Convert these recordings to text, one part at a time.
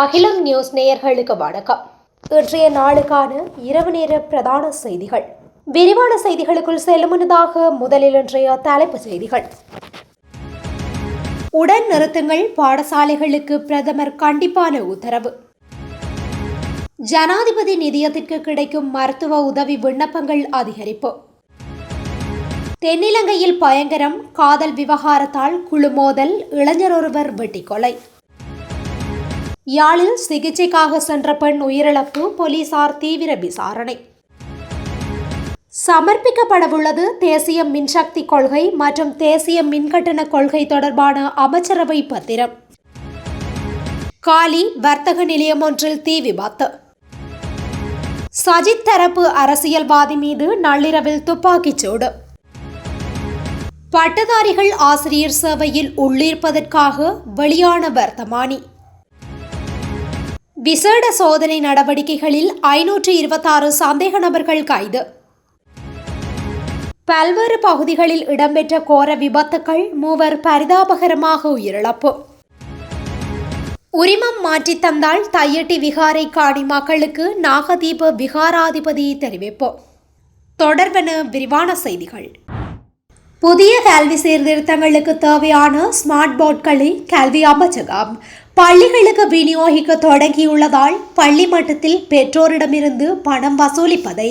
அகிலம் நியூஸ் நேயர்களுக்கு வணக்கம். இன்றைய நாளுக்கான இரவு நேர பிரதான செய்திகள். விரிவான செய்திகளுக்குள் செல்லும் முன்னதாக முதலில் இன்றைய தலைப்புச் செய்திகள். உடன் நிறுத்துங்கள், பாடசாலைகளுக்கு பிரதமர் கண்டிப்பான உத்தரவு. ஜனாதிபதி நிதியத்திற்கு கிடைக்கும் மருத்துவ உதவி விண்ணப்பங்கள் அதிகரிப்பு. தென்னிலங்கையில் பயங்கரம், காதல் விவகாரத்தால் குழுமோதல், இளைஞர் ஒருவர் வெட்டிக்கொலை. யாழில் சிகிச்சைக்காக சென்ற பெண் உயிரிழப்பு, போலீசார் தீவிர விசாரணை. சமர்ப்பிக்கப்படவுள்ளது தேசிய மின்சக்தி கொள்கை மற்றும் தேசிய மின்கட்டண கொள்கை தொடர்பான அமைச்சரவை பத்திரம். காலி வர்த்தக நிலையம் ஒன்றில் தீ விபத்து. சஜித் தரப்பு அரசியல்வாதி மீது நள்ளிரவில் துப்பாக்கிச்சூடு. பட்டதாரிகள் ஆசிரியர் சேவையில் உள்ளீர்ப்பதற்காக வெளியான வர்த்தமானி. விசேட சோதனை நடவடிக்கைகளில் 526 சந்தேக நபர்கள் கைது. பல்வேறு பகுதிகளில் இடம்பெற்ற கோர விபத்துக்கள், 3 பரிதாபகரமாக உயிரிழப்பு. உரிமம் மாற்றித் தந்தால் தையட்டி விகாரை காணி மக்களுக்கு நாகதீப விகாராதிபதி தெரிவிப்பு. தொடர்பென விரிவான செய்திகள். புதிய கல்வி சீர்திருத்தங்களுக்கு தேவையான ஸ்மார்ட் போர்ட்களை கல்வி அமைச்சகம் பள்ளிகளுக்கு விநியோகிக்க தொடங்கியுள்ளதால் பள்ளி மட்டத்தில் பெற்றோரிடமிருந்து பணம் வசூலிப்பதை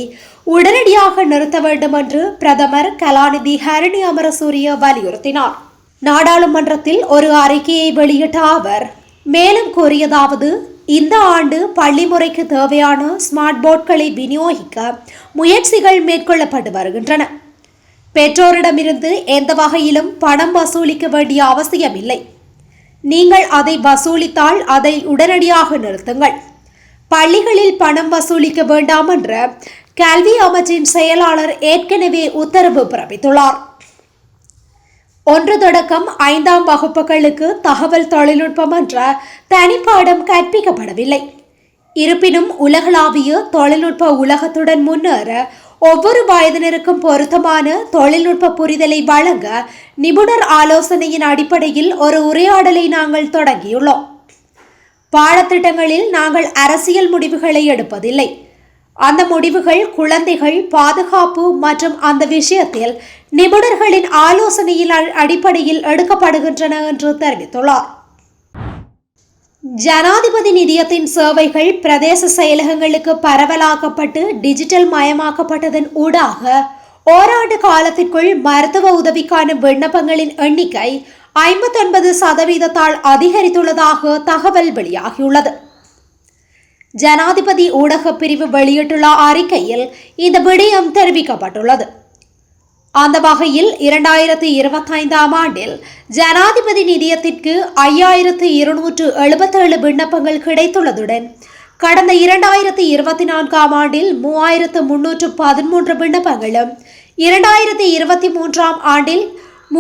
உடனடியாக நிறுத்த வேண்டும் என்று பிரதமர் கலாநிதி ஹரணி அமரசூரிய வலியுறுத்தினார். நாடாளுமன்றத்தில் ஒரு அறிக்கையை வெளியிட்ட அவர் மேலும் கூறியதாவது: இந்த ஆண்டு பள்ளி முறைக்கு தேவையான ஸ்மார்ட் போர்ட்களை விநியோகிக்க முயற்சிகள் மேற்கொள்ளப்பட்டு வருகின்றன. பெற்றோரிடமிருந்து எந்த வகையிலும் பணம் வசூலிக்க வேண்டிய அவசியமில்லை. நீங்கள் அதை வசூலித்தால் அதை உடனடியாக நிறுத்துங்கள். பள்ளிகளில் பணம் வசூலிக்க வேண்டாம் என்ற கல்வி அமைச்சின் செயலாளர் ஏற்கனவே உத்தரவு பிறப்பித்துள்ளார். 1 தொடக்கம் 5ஆம் வகுப்புகளுக்கு தகவல் தொழில்நுட்பம் என்ற தனிப்பாடம் கற்பிக்கப்படவில்லை. இருப்பினும் உலகளாவிய தொழில்நுட்ப உலகத்துடன் முன்னேற ஒவ்வொரு வயதினருக்கும் பொருத்தமான தொழில்நுட்ப புரிதலை வழங்க நிபுணர் ஆலோசனையின் அடிப்படையில் ஒரு உரையாடலை நாங்கள் தொடங்கியுள்ளோம். பாடத்திட்டங்களில் நாங்கள் அரசியல் முடிவுகளை எடுப்பதில்லை. அந்த முடிவுகள் குழந்தைகள் பாதுகாப்பு மற்றும் அந்த விஷயத்தில் நிபுணர்களின் ஆலோசனையின் அடிப்படையில் எடுக்கப்படுகின்றன என்று தெரிவித்துள்ளார். ஜனாதிபதி நிதியத்தின் சேவைகள் பிரதேச செயலகங்களுக்கு பரவலாக்கப்பட்டு டிஜிட்டல் மயமாக்கப்பட்டதன் ஊடாக ஓராண்டு காலத்திற்குள் மருத்துவ உதவிக்கான விண்ணப்பங்களின் எண்ணிக்கை 59% அதிகரித்துள்ளதாக தகவல் வெளியாகியுள்ளது. ஜனாதிபதி ஊடக பிரிவு வெளியிட்டுள்ள அறிக்கையில் இந்த விடயம் தெரிவிக்கப்பட்டுள்ளது. அந்த வகையில் 2025ஆம் ஆண்டில் ஜனாதிபதி நிதியத்திற்கு 5277 விண்ணப்பங்கள் கிடைத்துள்ளதுடன் கடந்த 2024ஆம் ஆண்டில் 3313 விண்ணப்பங்களும் 2023ஆம் ஆண்டில்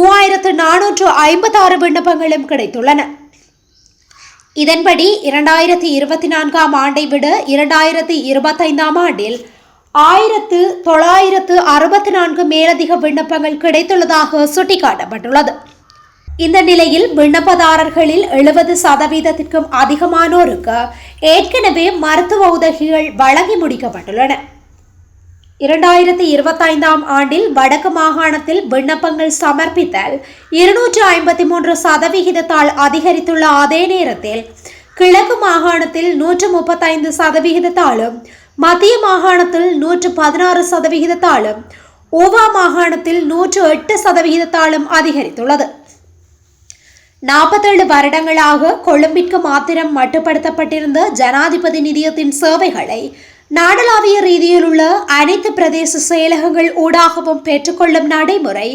3456 விண்ணப்பங்களும் கிடைத்துள்ளன. இதன்படி 2024ஆம் ஆண்டை விட 2025ஆம் ஆண்டில் 1964 மேலதிக விண்ணப்பங்கள் கிடைத்துள்ளதாக சுட்டிக்காட்டப்பட்டுள்ளது. இந்த நிலையில் விண்ணப்பதாரர்களில் 70%க்கும் அதிகமானோருக்கு ஏற்கனவே மருத்துவ உதவிகள் வழங்கி முடிக்கப்பட்டுள்ளன. 2025ஆம் ஆண்டில் வடக்கு மாகாணத்தில் விண்ணப்பங்கள் சமர்ப்பித்தல் 253% அதிகரித்துள்ள அதே நேரத்தில் கிழக்கு மாகாணத்தில் 135%, மத்திய மாகாணத்தில் 116%, ஊவா மாகாணத்தில் 108% அதிகரித்துள்ளது. 47 வருடங்களாக கொழும்பிற்கு மாத்திரம் மட்டுப்படுத்தப்பட்டிருந்த ஜனாதிபதி நிதியத்தின் சேவைகளை நாடளாவிய ரீதியில் உள்ள அனைத்து பிரதேச செயலகங்கள் ஊடாகவும் பெற்றுக்கொள்ளும் நடைமுறை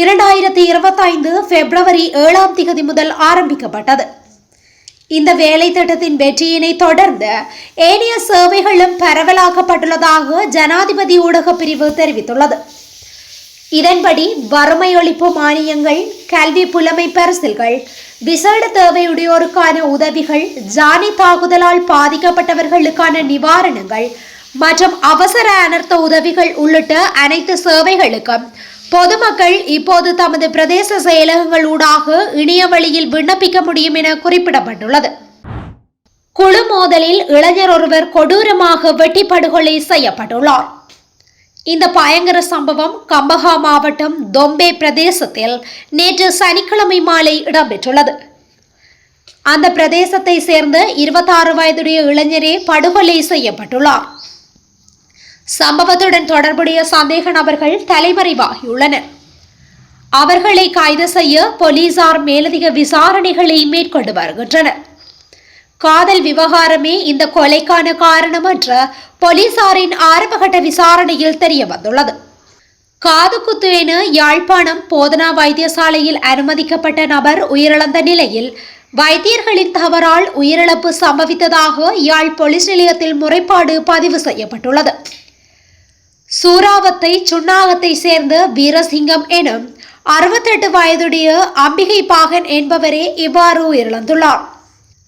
2025 பிப்ரவரி 7ஆம் தேதி முதல் ஆரம்பிக்கப்பட்டது. இந்த வேலை திட்டத்தின் வெற்றியினை தொடர்ந்து ஏனைய சேவைகளும் பரவலாக்கப்பட்டுள்ளதாக ஜனாதிபதி ஊடக பிரிவு தெரிவித்துள்ளது. இதன்படி வறுமை ஒழிப்பு மானியங்கள், கல்வி புலமை பரிசில்கள், விசேட தேவையுடையோருக்கான உதவிகள், ஜானி தாக்குதலால் பாதிக்கப்பட்டவர்களுக்கான நிவாரணங்கள் மற்றும் அவசர அனர்த்த உதவிகள் உள்ளிட்ட அனைத்து சேவைகளுக்கும் பொதுமக்கள் இப்போது தமது பிரதேச செயலகங்கள் ஊடாக இணைய வழியில் விண்ணப்பிக்க முடியும் என குறிப்பிடப்பட்டுள்ளது. குழு மோதலில் இளைஞர் ஒருவர் கொடூரமாக வெட்டி படுகொலை செய்யப்பட்டுள்ளார். இந்த பயங்கர சம்பவம் கம்பஹா மாவட்டம் தொம்பே பிரதேசத்தில் நேற்று சனிக்கிழமை மாலை இடம்பெற்றுள்ளது. அந்த பிரதேசத்தை சேர்ந்த 26 வயதுடைய இளைஞரே படுகொலை செய்யப்பட்டுள்ளார். சம்பவத்துடன் தொடர்புடைய சந்தேக நபர்கள் தலைமறைவாகியுள்ளனர். அவர்களை கைது செய்ய போலீசார் மேலதிக விசாரணைகளை மேற்கொண்டு வருகின்றனர். காதல் விவகாரமே இந்த கொலைக்கான காரணம் என்ற போலீசாரின் ஆரம்பகட்ட விசாரணையில் தெரிய வந்துள்ளது. காதுகுத்து என யாழ்ப்பாணம் போதனா வைத்தியசாலையில் அனுமதிக்கப்பட்ட நபர் உயிரிழந்த நிலையில் வைத்தியர்களின் தவறால் உயிரிழப்பு சம்பவித்ததாக யாழ் போலீஸ் நிலையத்தில் முறைப்பாடு பதிவு செய்யப்பட்டுள்ளது. சூறாவத்தை சுன்னாகத்தை சேர்ந்த வீரசிங்கம் எனும் 68 வயதுடைய அம்பிகை பாகன் என்பவரே இவ்வாறு உயிரிழந்துள்ளார்.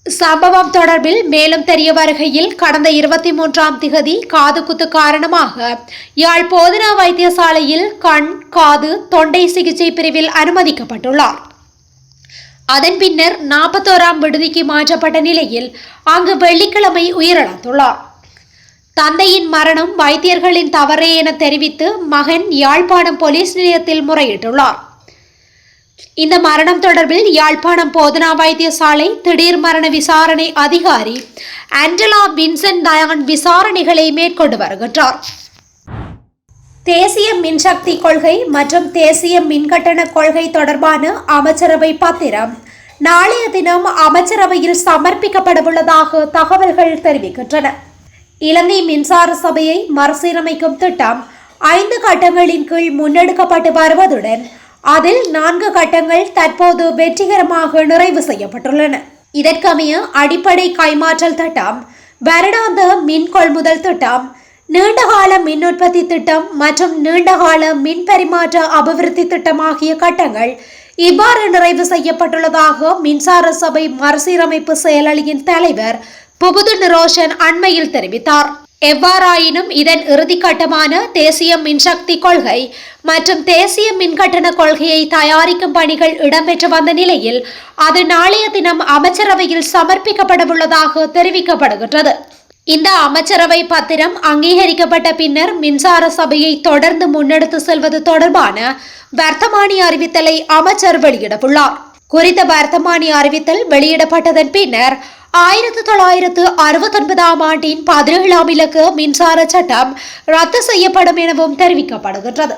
சம்பவம் தொடர்பில் மேலும் தெரிய வருகையில் கடந்த 23ஆம் திகதி காதுகுத்து காரணமாக யாழ் போதனா வைத்தியசாலையில் கண், காது, தொண்டை சிகிச்சை பிரிவில் அனுமதிக்கப்பட்டுள்ளார். அதன் பின்னர் 41ஆம் விடுதிக்கு மாற்றப்பட்ட நிலையில் அங்கு வெள்ளிக்கிழமை உயிரிழந்துள்ளார். தந்தையின் மரணம் வைத்தியர்களின் தவறே என தெரிவித்து மகன் யாழ்ப்பாணம் போலீஸ் நிலையத்தில் முறையிட்டுள்ளார். இந்த மரணம் தொடர்பில் யாழ்ப்பாணம் போதனா வைத்தியசாலை திடீர் மரண விசாரணை அதிகாரி ஆண்டலா வின்சென்ட் டயான் விசாரணைகளை மேற்கொண்டு வருகின்றார். தேசிய மின்சக்தி கொள்கை மற்றும் தேசிய மின்கட்டண கொள்கை தொடர்பான அமைச்சரவை பத்திரம் நாளைய தினம் அமைச்சரவையில் சமர்ப்பிக்கப்படவுள்ளதாக தகவல்கள் தெரிவிக்கின்றன. இலங்கை மின்சார சபையை மறுசீரமைக்கும் திட்டம் 5 கட்டங்களின் கீழ் முன்னெடுக்கப்பட்டு வருவதுடன் அதில் 4 கட்டங்கள் தற்போது வெற்றிகரமாக நிறைவு செய்யப்பட்டுள்ளன. இதற்கமைய அடிப்படை கைமாற்றல் திட்டம், வருடாந்த மின் கொள்முதல் திட்டம், நீண்டகால மின் உற்பத்தி திட்டம் மற்றும் நீண்டகால மின் பரிமாற்ற அபிவிருத்தி திட்டம் ஆகிய கட்டங்கள் இவ்வாறு நிறைவு செய்யப்பட்டுள்ளதாக மின்சார சபை மறுசீரமைப்பு செயலணியின் தலைவர் புபுது நிரோஷன் அண்மையில் தெரிவித்தார். எவ்வாறாயினும் இதன் இறுதிக்கட்டமான தேசிய மின்சக்தி கொள்கை மற்றும் தேசிய மின்கட்டண கொள்கையை தயாரிக்கும் பணிகள் இடம்பெற்று வந்த நிலையில் அது நாளைய தினம் அமைச்சரவையில் சமர்ப்பிக்கப்படவுள்ளதாக தெரிவிக்கப்படுகின்றது. இந்த அமைச்சரவை பத்திரம் அங்கீகரிக்கப்பட்ட பின்னர் மின்சார சபையை தொடர்ந்து முன்னெடுத்து செல்வது தொடர்பான வர்த்தமானி அறிவித்தலை அமைச்சர் வெளியிடவுள்ளார். குறித்த வர்த்தமானி அறிவித்தல் வெளியிடப்பட்டதன் பின்னர் 1969ஆம் ஆண்டின் 17ஆம் இலக்க மின்சார சட்டம் ரத்து செய்யப்படும் எனவும் தெரிவிக்கப்படுகின்றது.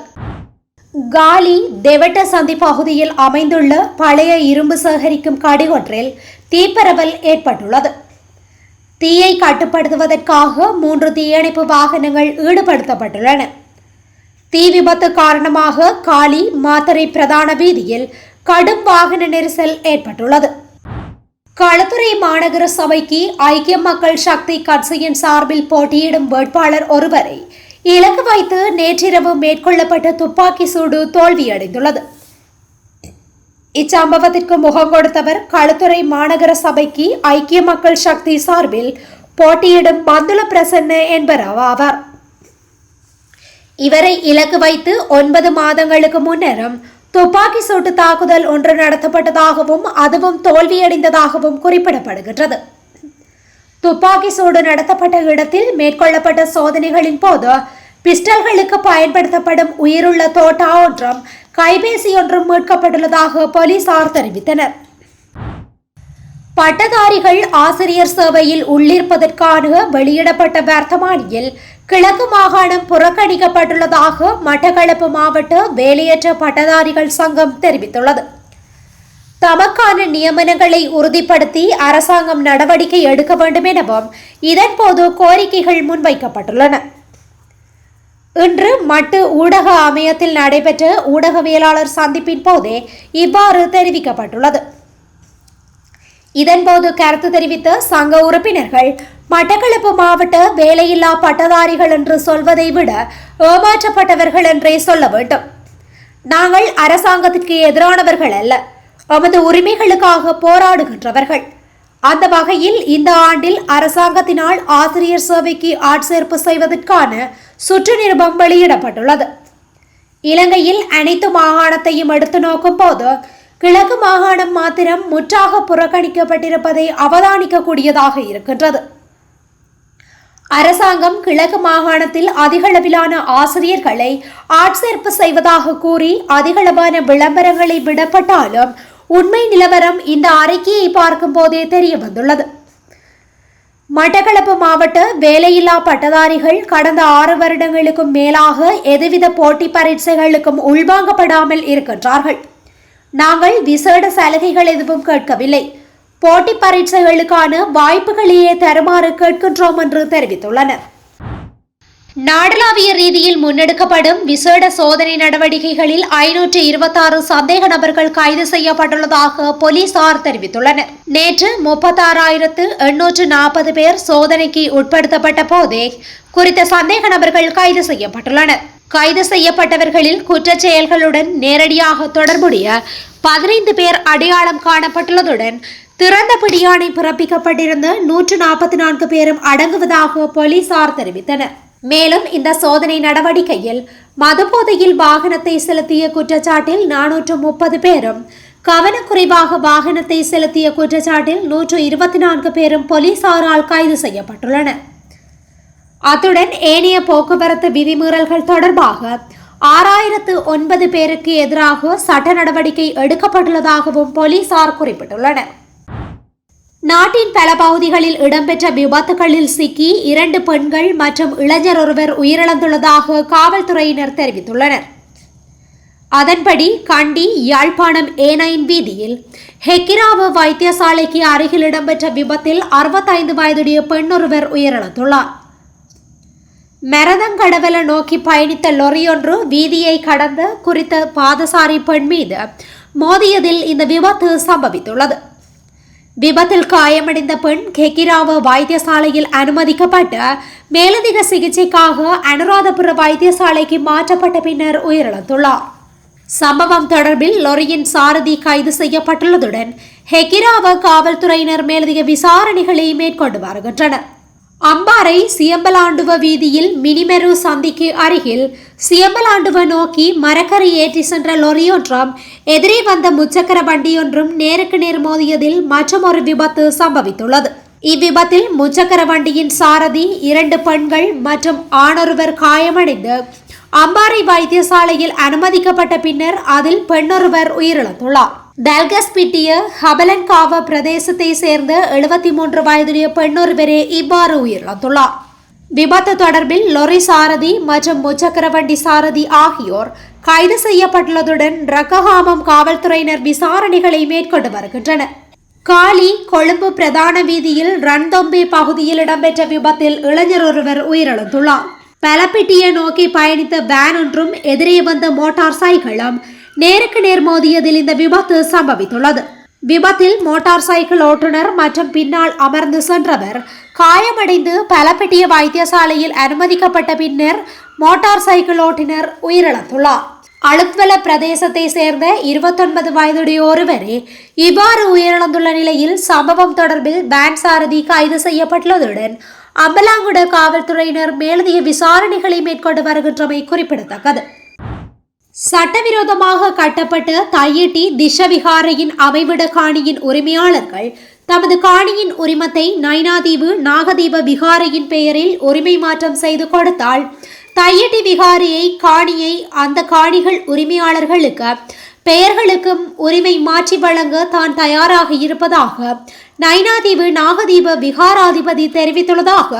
காலி தெவட்ட சந்தி பகுதியில் அமைந்துள்ள பழைய இரும்பு சேகரிக்கும் கடை ஒன்றில் தீப்பரவல் ஏற்பட்டுள்ளது. தீயை கட்டுப்படுத்துவதற்காக 3 தீயணைப்பு வாகனங்கள் ஈடுபடுத்தப்பட்டுள்ளன. தீ விபத்து காரணமாக காலி மாத்தறை பிரதான வீதியில் கடும் வாகன நெரிசல் ஏற்பட்டுள்ளது. களுத்துறை மாநகர சபைக்கு ஐக்கிய மக்கள் சக்தி கட்சியின் சார்பில் போட்டியிடும் வேட்பாளர் ஒருவரை இலக்கு வைத்து நேற்றிரவு மேற்கொள்ளப்பட்ட துப்பாக்கி சூடு தோல்வியடைந்துள்ளது. இச்சம்பவத்திற்கு முகம் கொடுத்தவர் களுத்துறை மாநகர சபைக்கு ஐக்கிய மக்கள் சக்தி சார்பில் போட்டியிடும் பந்துல பிரசன்ன என்பவர் ஆவார். இவரை இலக்கு வைத்து 9 மாதங்களுக்கு முன்னரும் துப்பாக்கி சூட்டு தாக்குதல் ஒன்று நடத்தப்பட்டதாகவும் அதுவும் தோல்வியடைந்ததாகவும் குறிப்பிடப்படுகின்றது. துப்பாக்கி சூடு நடத்தப்பட்ட இடத்தில் மேற்கொள்ளப்பட்ட சோதனைகளின் போது பிஸ்டல்களுக்கு பயன்படுத்தப்படும் உயிருள்ள தோட்டா ஒன்றும் கைபேசி ஒன்றும் மீட்கப்பட்டுள்ளதாக போலீசார் தெரிவித்தனர். பட்டதாரிகள் ஆசிரியர் சேவையில் உள்ளிருப்பதற்கான வெளியிடப்பட்ட வர்த்தமானியில் கிழக்கு மாகாணம் புறக்கணிக்கப்பட்டுள்ளதாக மட்டக்களப்பு மாவட்ட வேலையற்ற பட்டதாரிகள் சங்கம் தெரிவித்துள்ளது. தமக்கான நியமனங்களை உறுதிப்படுத்தி அரசாங்கம் நடவடிக்கை எடுக்க வேண்டும் எனவும் இதன்போது கோரிக்கைகள் முன்வைக்கப்பட்டுள்ளன. இன்று மட்டு ஊடக அமையத்தில் நடைபெற்ற ஊடகவியலாளர் சந்திப்பின் போதே இவ்வாறு தெரிவிக்கப்பட்டுள்ளது. இதன்போது கருத்து தெரிவித்த சங்க உறுப்பினர்கள் மட்டக்களப்பு மாவட்ட வேலையில்லா பட்டதாரிகள் என்று சொல்வதை விட ஏமாற்றப்பட்டவர்கள் என்றே சொல்ல வேண்டும். நாங்கள் அரசாங்கத்திற்கு எதிரானவர்கள் அல்ல, எமது உரிமைகளுக்காக போராடுகின்றவர்கள். அந்த வகையில் இந்த ஆண்டில் அரசாங்கத்தினால் ஆசிரியர் சேவைக்கு ஆட்சேர்ப்பு செய்வதற்கான சுற்று நிருபம் வெளியிடப்பட்டுள்ளது. இலங்கையில் அனைத்து மாகாணத்தையும் எடுத்து நோக்கும் போது கிழக்கு மாகாணம் மாத்திரம் முற்றாக புறக்கணிக்கப்பட்டிருப்பதை அவதானிக்கக்கூடியதாக இருக்கின்றது. அரசாங்கம் கிழக்கு மாகாணத்தில் அதிகளவிலான ஆசிரியர்களை ஆட்சேர்ப்பு செய்வதாக கூறி அதிகளவான விளம்பரங்களை விடப்பட்டாலும் உண்மை நிலவரம் இந்த அறிக்கையை பார்க்கும் போதே தெரிய வந்துள்ளது. மட்டக்களப்பு மாவட்ட வேலையில்லா பட்டதாரிகள் கடந்த 6 வருடங்களுக்கும் மேலாக எதுவித போட்டி பரீட்சைகளுக்கும் உள்வாங்கப்படாமல் இருக்கின்றார்கள். நாங்கள் விசேட சலுகைகள் எதுவும் கேட்கவில்லை, போட்டி பரீட்சைகளுக்கான வாய்ப்புகளையே தருமாறு கேட்கின்றோம் என்று தெரிவித்துள்ளனர். நாடளாவிய ரீதியில் முன்னெடுக்கப்படும் விசேட சோதனை நடவடிக்கைகளில் 526 சந்தேக நபர்கள் கைது செய்யப்பட்டுள்ளதாக போலீசார் தெரிவித்துள்ளனர். நேற்று 36,840 பேர் சோதனைக்கு உட்படுத்தப்பட்ட போதே குறித்த சந்தேக நபர்கள் கைது செய்யப்பட்டுள்ளனர். கைது செய்யப்பட்டவர்களில் குற்றச் செயல்களுடன் நேரடியாக தொடர்புடைய 15 பேர் அடையாளம் காணப்பட்டுள்ளதுடன் திறந்த பிடியாணை பிறப்பிக்கப்பட்டிருந்த 144 பேரும் அடங்குவதாக போலீசார் தெரிவித்தனர். மேலும் இந்த சோதனை நடவடிக்கையில் மதுபோதையில் வாகனத்தை செலுத்திய குற்றச்சாட்டில் 430 பேரும், கவனக்குறைவாக வாகனத்தை செலுத்திய குற்றச்சாட்டில் 124 பேரும் போலீசாரால் கைது செய்யப்பட்டுள்ளனர். அத்துடன் ஏனைய போக்குவரத்து விதிமீறல்கள் தொடர்பாக 6009 பேருக்கு எதிராக சட்ட நடவடிக்கை எடுக்கப்பட்டுள்ளதாகவும் போலீசார் குறிப்பிட்டுள்ளனர். நாட்டின் பல பகுதிகளில் இடம்பெற்ற விபத்துகளில் சிக்கி 2 பெண்கள் மற்றும் இளைஞர் ஒருவர் உயிரிழந்துள்ளதாக காவல்துறையினர் தெரிவித்துள்ளனர். அதன்படி கண்டி யாழ்ப்பாணம் A9 வீதியில் ஹெக்கிராவ வைத்தியசாலைக்கு அருகில் இடம்பெற்ற விபத்தில் 65 வயதுடைய பெண் ஒருவர் உயிரிழந்துள்ளார். மரதங்கடவல நோக்கி பயணித்த லொரியொன்று வீதியை கடந்த குறித்த பாதசாரி பெண் மீது மோதியதில் இந்த விபத்து சம்பவித்துள்ளது. விபத்தில் காயமடைந்த பெண் கெக்கிராவ வைத்தியசாலையில் அனுமதிக்கப்பட்டு மேலதிக சிகிச்சைக்காக அனுராதபுர வைத்தியசாலைக்கு மாற்றப்பட்ட பின்னர் உயிரிழந்துள்ளார். சம்பவம் தொடர்பில் லொரியின் சாரதி கைது செய்யப்பட்டுள்ளதுடன் ஹெக்கிராவ காவல்துறையினர் மேலதிக விசாரணைகளை மேற்கொண்டு வருகின்றனர். அம்பாறை சியம்பலாண்டுவ வீதியில் மினிமெரு சந்திக்கு அருகில் சியம்பலாண்டுவ நோக்கி மரக்கரை ஏற்றி சென்ற லொரியொன்றும் எதிரே வந்த முச்சக்கர வண்டியொன்றும் நேருக்கு நேர் மோதியதில் மற்றொரு விபத்து சம்பவித்துள்ளது. இவ்விபத்தில் முச்சக்கர வண்டியின் சாரதி 2 பெண்கள் மற்றும் ஆணொருவர் காயமடைந்து அம்பாறை வைத்தியசாலையில் அனுமதிக்கப்பட்ட பின்னர் அதில் பெண்ணொருவர் உயிரிழந்துள்ளார். டல்கஸ்பிட்டிய ஹபலன்காவ பிரதேசத்தை சேர்ந்த 73 வயதுடைய பெண்ணொருவரே இவ்வாறு உயிரிழந்துள்ளார். விபத்து தொடர்பில் லொரி சாரதி மற்றும் முச்சக்கர வண்டி சாரதி ஆகியோர் கைது செய்யப்பட்டுள்ளதுடன் ரக்கஹாமம் காவல்துறையினர் விசாரணைகளை மேற்கொண்டு வருகின்றனர். காலி கொழும்பு பிரதான வீதியில் ரன்தொம்பே பகுதியில் இடம்பெற்ற விபத்தில் இளைஞர் ஒருவர் உயிரிழந்துள்ளார். பலப்பிட்டியை நோக்கி பயணித்த வேன் ஒன்றும் எதிரே வந்த மோட்டார் சைக்கிளும் நேருக்கு நேர் மோதியதில் இந்த விபத்து சம்பவித்துள்ளது. விபத்தில் மோட்டார் சைக்கிள் ஓட்டுநர் மற்றும் பின்னால் அமர்ந்து சென்றவர் காயமடைந்து பலப்பிட்டிய வைத்தியசாலையில் அனுமதிக்கப்பட்ட பின்னர் மோட்டார் சைக்கிள் ஓட்டுநர் உயிரிழந்துள்ளார். அழுத்வல பிரதேசத்தை சேர்ந்த 29 வயதுடைய ஒருவரே இவ்வாறு உயிரிழந்துள்ள நிலையில் சம்பவம் தொடர்பில் வேன் சாரதி கைது செய்யப்பட்டுள்ளதுடன் அம்பலாங்குட காவல்துறையினர் மேலதிக விசாரணைகளை மேற்கொண்டு வருகின்றமை குறிப்பிடத்தக்கது. சட்டவிரோதமாக கட்டப்பட்ட தையிட்டி திஷவிகாரையின் அமைவிட காணியின் உரிமையாளர்கள் தமது காணியின் உரிமத்தை நைனாதீவு நாகதீப விகாரையின் பெயரில் உரிமை மாற்றம் செய்து கொடுத்தால் தையிட்டி விகாரியை காணியை அந்த காணிகள் உரிமையாளர்களுக்கு பெயர்களுக்கும் உரிமை மாற்றி வழங்க தான் தயாராக இருப்பதாக நைனாதீவு நாகதீப விகாராதிபதி தெரிவித்துள்ளதாக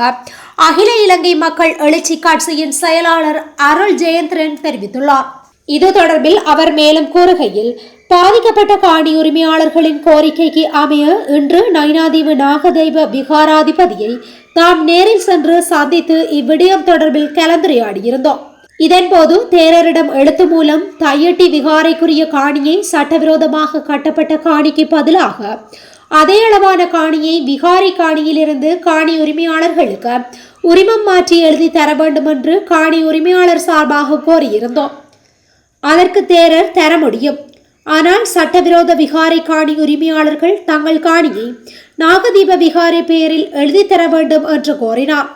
அகில இலங்கை மக்கள் எழுச்சி கட்சியின் செயலாளர் அருள் ஜெயந்திரன் தெரிவித்துள்ளார். இது தொடர்பில் அவர் மேலும் கூறுகையில், பாதிக்கப்பட்ட காணி உரிமையாளர்களின் கோரிக்கைக்கு அமைய இன்று நைனாதீவு நாகதீப விகாராதிபதியை தாம் நேரில் சென்று சந்தித்து இவ்விடயம் தொடர்பில் கலந்துரையாடியிருந்தோம். இதன்போது தேரரிடம் எழுத்து மூலம் தையிட்டி விகாரைக்குரிய காணியை சட்டவிரோதமாக கட்டப்பட்ட காணிக்கு பதிலாக அதே அளவான காணியை விகாரை காணியிலிருந்து காணி உரிமையாளர்களுக்கு உரிமம் மாற்றி எழுதி தர வேண்டும் என்று காணி உரிமையாளர் சார்பாக கோரியிருந்தோம். அதற்கு தேரர் தர முடியும், ஆனால் சட்டவிரோத விகாரை காணி உரிமையாளர்கள் தங்கள் காணியை நாகதீப விகாரை பெயரில் எழுதி தர வேண்டும் என்று கோரினார்.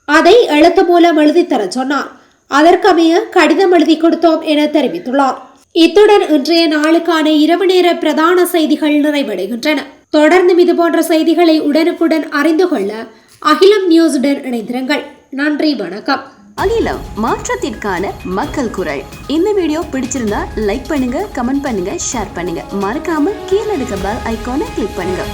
அதை எழுத்து மூலம் எழுதி தர சொன்னார். அதற்கமைய கடிதம் எழுதி கொடுத்தோம் என தெரிவித்துள்ளார். இத்துடன் இன்றைய நாளுக்கான இரவு நேர பிரதான செய்திகள் நிறைவடைகின்றன. தொடர்ந்து இதுபோன்ற செய்திகளை உடனுக்குடன் அறிந்து கொள்ள அகிலம் நியூஸுடன் இணைந்திருங்கள். நன்றி, வணக்கம். அகிலம், மாற்றத்திற்கான மக்கள் குரல். இந்த வீடியோ பிடிச்சிருந்தா லைக் பண்ணுங்க, கமெண்ட் பண்ணுங்க, ஷேர் பண்ணுங்க. மறக்காம கீழே இருக்க பெல் ஐகானை கிளிக் பண்ணுங்க.